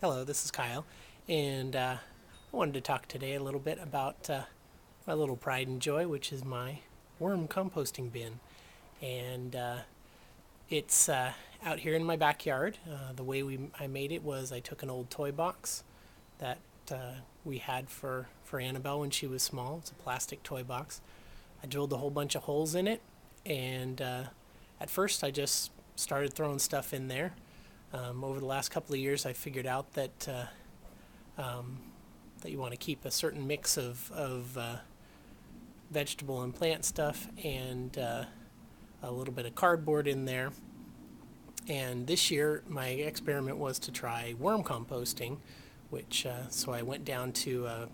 Hello, this is Kyle, and I wanted to talk today a little bit about my little pride and joy, which is my worm composting bin. And it's out here in my backyard. The way I made it was I took an old toy box that we had for Annabelle when she was small. It's a plastic toy box. I drilled a whole bunch of holes in it, and at first I just started throwing stuff in there. Over the last couple of years, I figured out that that you want to keep a certain mix of vegetable and plant stuff and a little bit of cardboard in there. And this year, my experiment was to try worm composting, which so I went down to a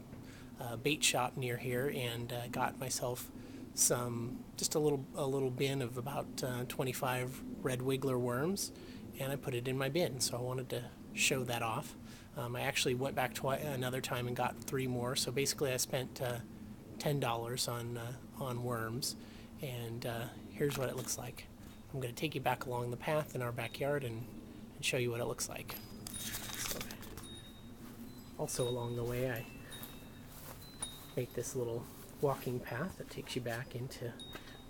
bait shop near here and got myself just a little bin of about 25 red wiggler worms, and I put it in my bin. So I wanted to show that off. I actually went back another time and got 3 more. So basically, I spent $10 on worms, and here's what it looks like. I'm going to take you back along the path in our backyard and show you what it looks like. So, also along the way, I make this little walking path that takes you back into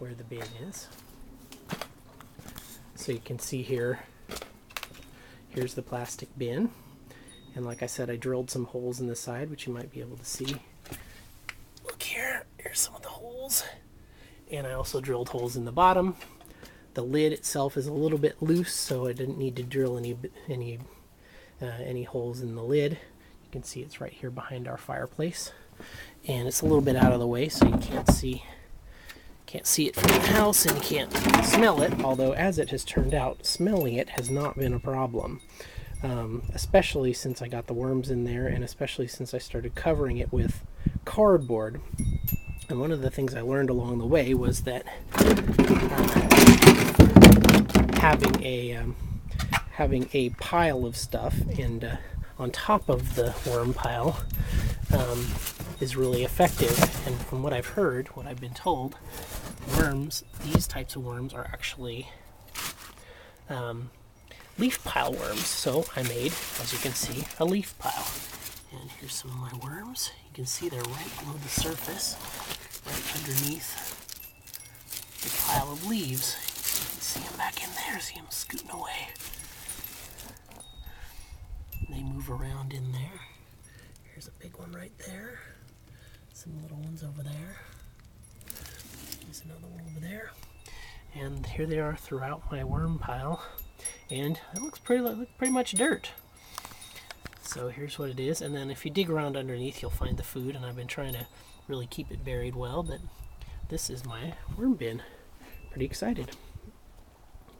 where the bin is. So you can see here's the plastic bin, and like I said, I drilled some holes in the side, which you might be able to see. Look here's some of the holes, and I also drilled holes in the bottom. The lid itself is a little bit loose, so I didn't need to drill any holes in the lid. You can see it's right here behind our fireplace, and it's a little bit out of the way, so you can't see it from the house, and you can't smell it, although as it has turned out, smelling it has not been a problem, especially since I got the worms in there, and especially since I started covering it with cardboard. And one of the things I learned along the way was that having a pile of stuff and on top of the worm pile is really effective. And from what I've heard, what I've been told, these types of worms are actually leaf pile worms. So I made, as you can see, a leaf pile. And here's some of my worms. You can see they're right below the surface, right underneath the pile of leaves. You can see them back in there. See them scooting away. They move around in there. Here's a big one right there. Some little ones over there. There's another one over there. And here they are throughout my worm pile. And it looks pretty much dirt. So here's what it is. And then if you dig around underneath, you'll find the food. And I've been trying to really keep it buried well, but this is my worm bin. Pretty excited.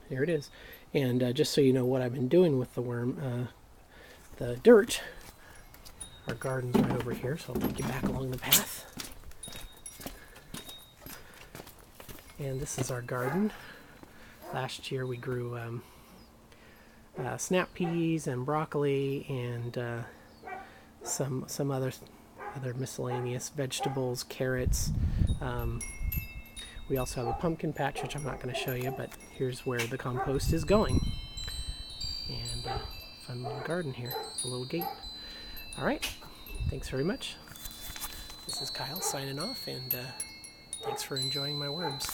There it is. And just so you know what I've been doing with the dirt, our garden's right over here, so I'll take you back along the path. And this is our garden. Last year we grew snap peas and broccoli and some other miscellaneous vegetables, carrots. We also have a pumpkin patch, which I'm not going to show you, but here's where the compost is going. And fun little garden here, a little gate. All right, thanks very much. This is Kyle signing off, and thanks for enjoying my worms.